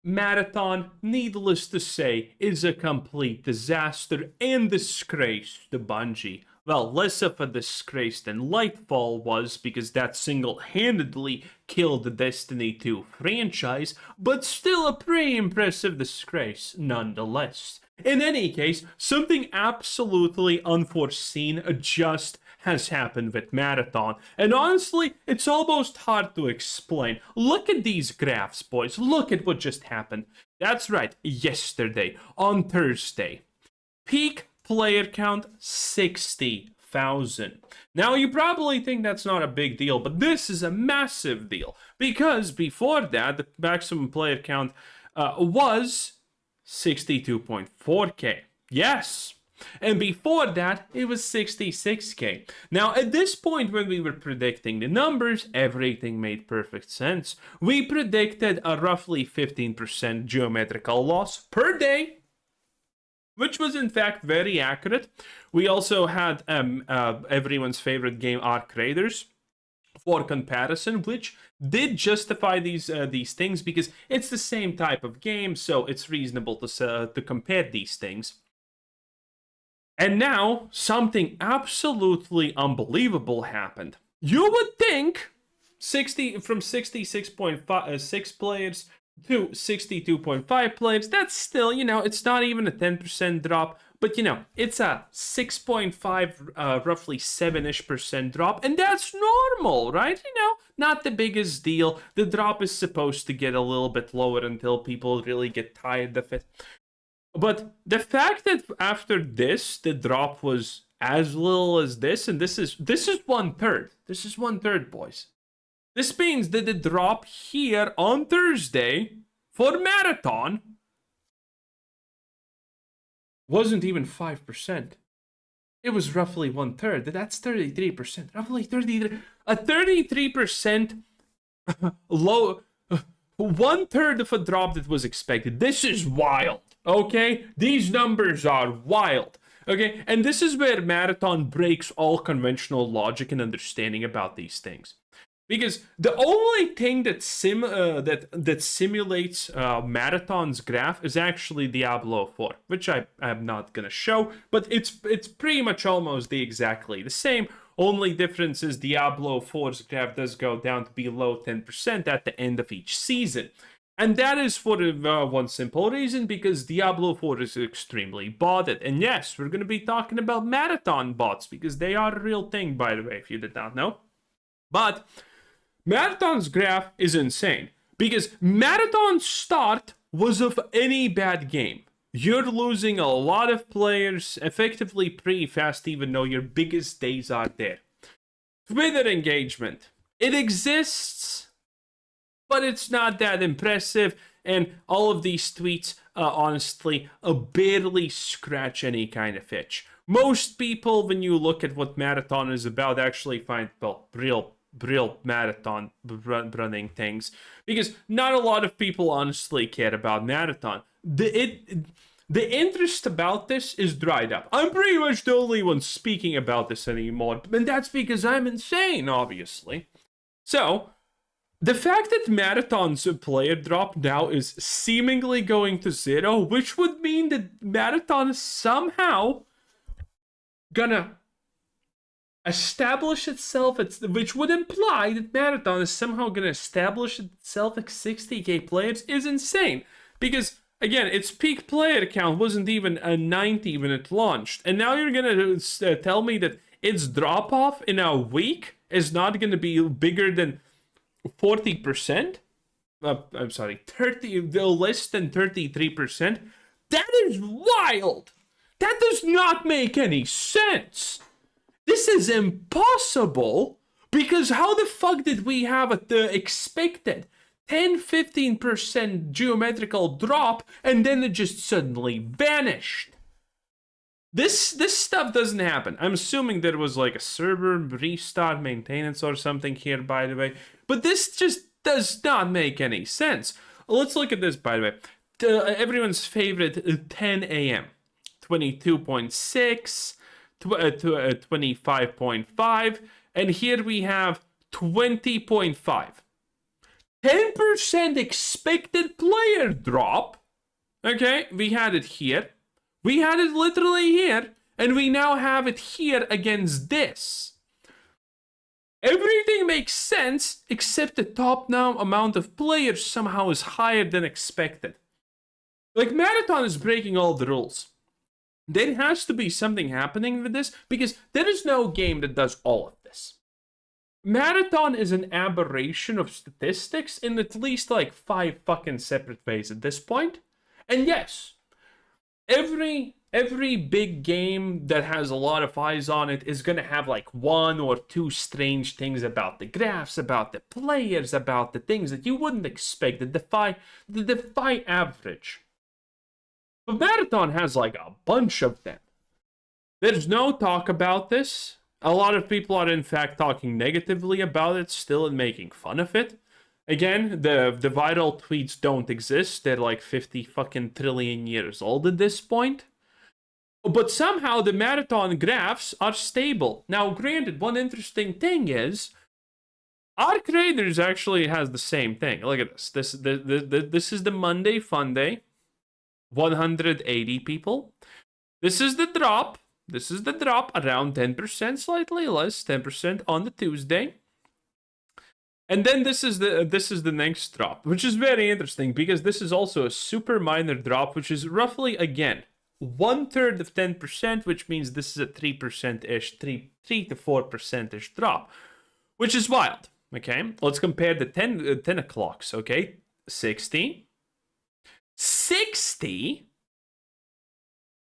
Marathon, needless to say, is a complete disaster and disgrace to Bungie. Well, less of a disgrace than Lightfall was, because that single-handedly killed the Destiny 2 franchise, but still a pretty impressive disgrace nonetheless. In any case, something absolutely unforeseen just has happened with Marathon. And honestly, it's almost hard to explain. Look at these graphs, boys. Look at what just happened. That's right, yesterday, on Thursday. Peak player count 60,000. Now, you probably think that's not a big deal, but this is a massive deal. Because before that, the maximum player count was 62.4k. Yes. And before that, it was 66k. Now, at this point, when we were predicting the numbers, everything made perfect sense. We predicted a roughly 15% geometrical loss per day, which was in fact very accurate. We also had everyone's favorite game, Arc Raiders, for comparison, which did justify these things because it's the same type of game, so it's reasonable to compare these things. And now, something absolutely unbelievable happened. You would think from 66.6 players to 62.5 players, that's still, it's not even a 10% drop, but it's a 6.5, roughly 7-ish% drop, and that's normal, right? Not the biggest deal. The drop is supposed to get a little bit lower until people really get tired of it. But the fact that after this, the drop was as little as this, and this is 1/3. This is 1/3, boys. This means that the drop here on Thursday for Marathon wasn't even 5%. It was roughly 1/3. That's 33%. Roughly 33. A 33% low. 1/3 of a drop that was expected. This is wild. Okay? These numbers are wild. Okay? And this is where Marathon breaks all conventional logic and understanding about these things. Because the only thing that simulates Marathon's graph is actually Diablo 4, which I'm not gonna show, but it's pretty much almost exactly the same. Only difference is Diablo 4's graph does go down to below 10% at the end of each season. And that is for one simple reason, because Diablo 4 is extremely botted. And yes, we're going to be talking about Marathon bots, because they are a real thing, by the way, if you did not know. But Marathon's graph is insane, because Marathon's start was of any bad game. You're losing a lot of players effectively pretty fast, even though your biggest days are there. Twitter engagement. It exists, but it's not that impressive, and all of these tweets, honestly, barely scratch any kind of itch. Most people, when you look at what Marathon is about, actually find, real Marathon running things, because not a lot of people honestly care about Marathon. The interest about this is dried up. I'm pretty much the only one speaking about this anymore, and that's because I'm insane, obviously. So, the fact that Marathon's player drop now is seemingly going to 0, which would mean that Marathon is somehow gonna establish itself, which would imply that Marathon is somehow gonna establish itself at 60k players, is insane. Because, again, its peak player count wasn't even a 90 when it launched. And now you're gonna tell me that its drop-off in a week is not gonna be bigger than 40%? I'm sorry, less than 33%? That is wild! That does not make any sense! This is impossible! Because how the fuck did we have the expected 10-15% geometrical drop, and then it just suddenly vanished? This stuff doesn't happen. I'm assuming there was like a server restart maintenance or something here, by the way. But this just does not make any sense. Let's look at this, by the way. Everyone's favorite 10 a.m. 22.6, 25.5, and here we have 20.5. 10% expected player drop. Okay, we had it here. We had it literally here. And we now have it here against this. Everything makes sense, except the top now amount of players somehow is higher than expected. Like, Marathon is breaking all the rules. There has to be something happening with this, because there is no game that does all of this. Marathon is an aberration of statistics in at least like 5 fucking separate ways at this point. And yes, every big game that has a lot of eyes on it is gonna have like 1 or 2 strange things about the graphs, about the players, about the things that you wouldn't expect, that defy average. But Marathon has like a bunch of them. There's no talk about this. A lot of people are in fact talking negatively about it still and making fun of it. Again, the viral tweets don't exist. They're like 50 fucking trillion years old at this point. But somehow the Marathon graphs are stable. Now, granted, one interesting thing is Arc Raiders actually has the same thing. Look at this. This is the Monday Fun Day. 180 people. This is the drop. This is the drop, around 10%, slightly less, 10% on the Tuesday. And then this is the next drop, which is very interesting because this is also a super minor drop, which is roughly, again, 1/3 of 10%, which means this is a 3%-ish, 3 to 4%-ish drop, which is wild. Okay, let's compare the 10 o'clocks. Okay, 60,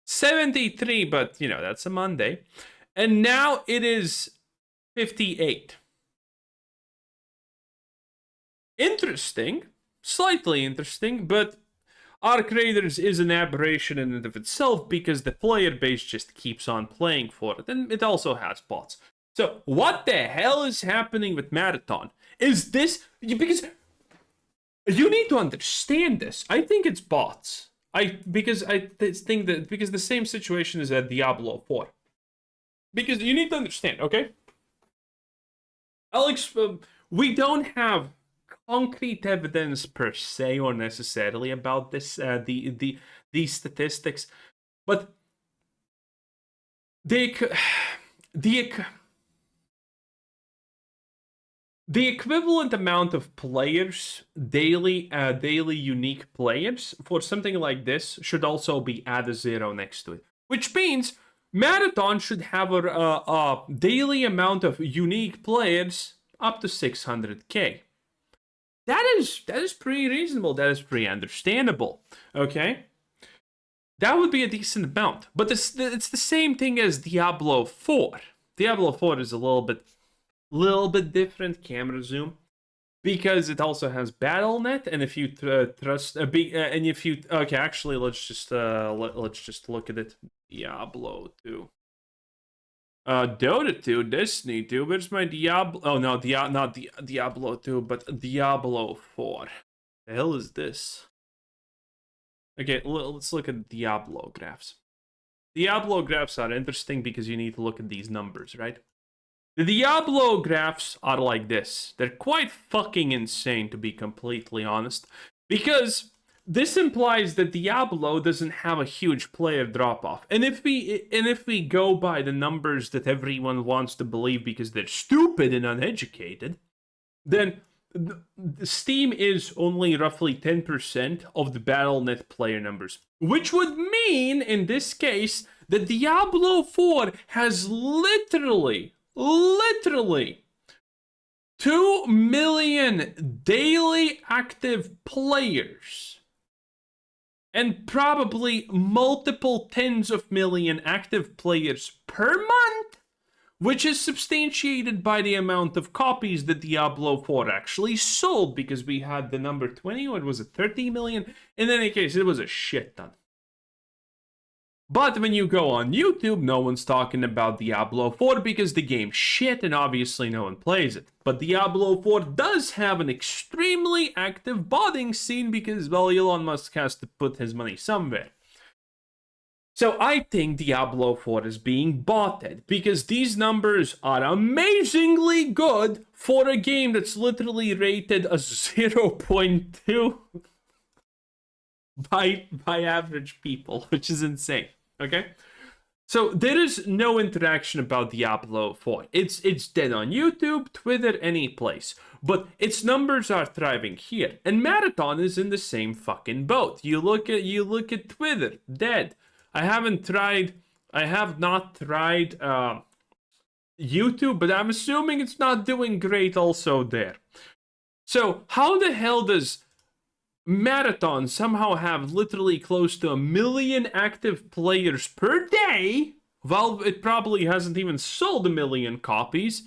73, but, you know, that's a Monday. And now it is 58. Interesting, slightly interesting, but Arc Raiders is an aberration in and of itself because the player base just keeps on playing for it, and it also has bots. So what the hell is happening with Marathon? Is this... because you need to understand this. I think it's bots. Because the same situation is at Diablo 4. Because you need to understand, okay? Alex, we don't have concrete evidence per se or necessarily about this, these statistics, but the equivalent amount of players, daily unique players, for something like this should also be add a 0 next to it. Which means Marathon should have a daily amount of unique players up to 600k. That is pretty reasonable. That is pretty understandable. Okay? That would be a decent amount. But it's the same thing as Diablo 4. Diablo 4 is a little bit different camera zoom because it also has BattleNet, and if you okay, actually let's just look at it. Diablo 2, Dota 2, Destiny 2. Where's my Diablo? Oh no, not Diablo 2, but Diablo 4. The hell is this? Okay, let's look at Diablo graphs. Diablo graphs are interesting because you need to look at these numbers, right? The Diablo graphs are like this. They're quite fucking insane, to be completely honest, because this implies that Diablo doesn't have a huge player drop-off. And if we go by the numbers that everyone wants to believe because they're stupid and uneducated, then Steam is only roughly 10% of the BattleNet player numbers, which would mean, in this case, that Diablo 4 has literally 2 million daily active players and probably multiple tens of million active players per month, which is substantiated by the amount of copies that Diablo 4 actually sold, because we had the number 20, or was it 30 million? In any case, it was a shit ton. But when you go on YouTube, no one's talking about Diablo 4 because the game's shit and obviously no one plays it. But Diablo 4 does have an extremely active botting scene because, well, Elon Musk has to put his money somewhere. So I think Diablo 4 is being botted because these numbers are amazingly good for a game that's literally rated a 0.2 by average people, which is insane. Okay? So there is no interaction about Diablo 4. It's dead on YouTube, Twitter, any place. But its numbers are thriving here. And Marathon is in the same fucking boat. You look at Twitter, dead. I have not tried YouTube, but I'm assuming it's not doing great also there. So how the hell does Marathon somehow have literally close to 1 million active players per day, while it probably hasn't even sold 1 million copies,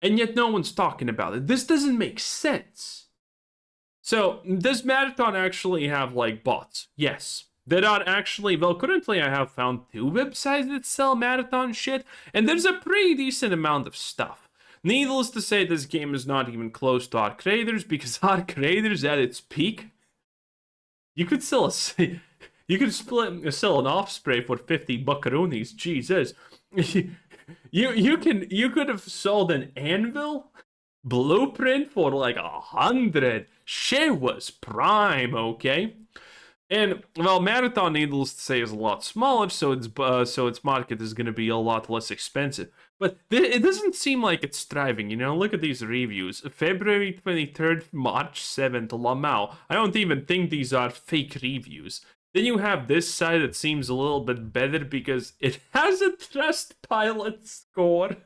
and yet no one's talking about it? This doesn't make sense. So, does Marathon actually have, like, bots? Yes. There are actually, well, currently I have found 2 websites that sell Marathon shit, and there's a pretty decent amount of stuff. Needless to say, this game is not even close to Arc Raiders, because Arc Raiders at its peak, you could sell sell an Offspray for 50 buckaroonies. Jesus. You could have sold an Anvil Blueprint for like 100. Shit was prime, okay? And well, Marathon, needless to say, is a lot smaller, so its market is going to be a lot less expensive. But it doesn't seem like it's thriving, you know? Look at these reviews. February 23rd, March 7th, Lamau. I don't even think these are fake reviews. Then you have this side that seems a little bit better because it has a Trustpilot score.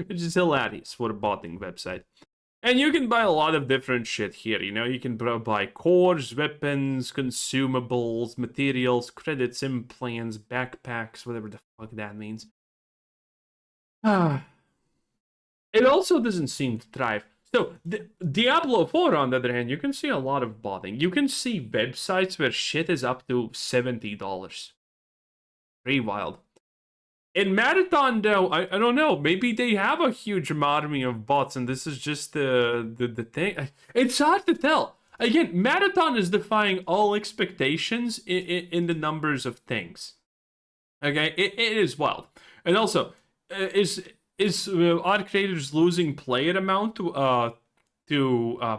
Which is hilarious for a botting website. And you can buy a lot of different shit here, you know? You can buy cores, weapons, consumables, materials, credits, implants, backpacks, whatever the fuck that means. It also doesn't seem to thrive. So, Diablo 4, on the other hand, you can see a lot of botting. You can see websites where shit is up to $70. Pretty wild. In Marathon, though, I don't know. Maybe they have a huge army of bots, and this is just the thing. It's hard to tell. Again, Marathon is defying all expectations in the numbers of things. Okay, it is wild. And also, is Arc Raiders losing player amount to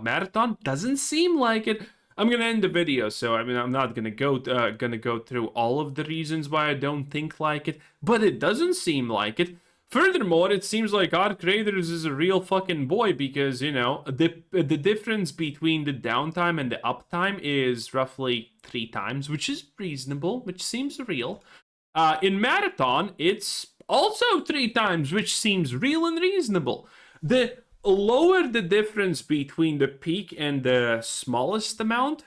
Marathon? Doesn't seem like it. I'm gonna end the video, so I mean I'm not gonna go through all of the reasons why I don't think like it, but it doesn't seem like it. Furthermore, it seems like Arc Raiders is a real fucking boy because, you know, the difference between the downtime and the uptime is roughly 3 times, which is reasonable, which seems real. In Marathon, it's also 3 times, which seems real and reasonable. The lower the difference between the peak and the smallest amount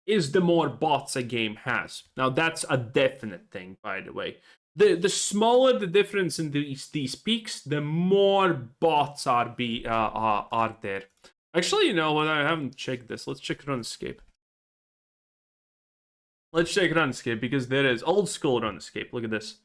is the more bots a game has. Now that's a definite thing, by the way. The smaller the difference in these peaks, the more bots are there. Actually, you know what? I haven't checked this. Let's check RunEscape. Let's check RunEscape because there is old school RunEscape. Look at this.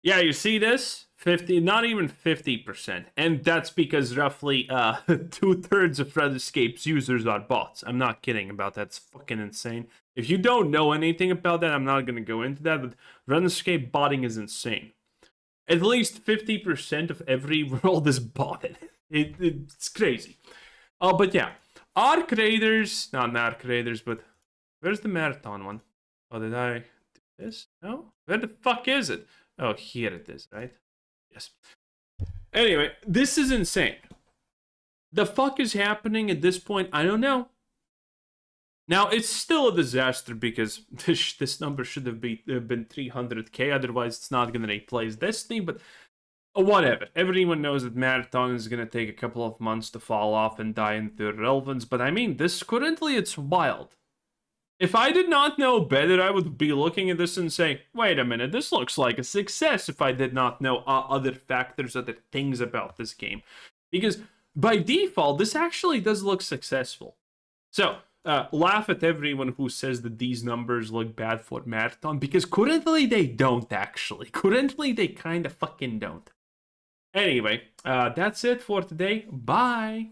Yeah, you see this? 50, not even 50%. And that's because roughly 2/3 of RunEscape's users are bots. I'm not kidding about that. It's fucking insane. If you don't know anything about that, I'm not going to go into that, but RunEscape botting is insane. At least 50% of every world is botted. It's crazy. Oh, but yeah. Arc Raiders, not Arc Raiders, but where's the Marathon one? Oh, did I do this? No? Where the fuck is it? Oh, here it is, right? Yes. Anyway, this is insane. The fuck is happening at this point? I don't know. Now, it's still a disaster because this number should have been 300k, otherwise it's not going to replace Destiny, but whatever. Everyone knows that Marathon is going to take a couple of months to fall off and die into irrelevance, but I mean, this currently, it's wild. If I did not know better, I would be looking at this and say, wait a minute, this looks like a success if I did not know other factors, other things about this game. Because by default, this actually does look successful. So, laugh at everyone who says that these numbers look bad for Marathon, because currently they don't actually. Currently they kind of fucking don't. Anyway, that's it for today. Bye!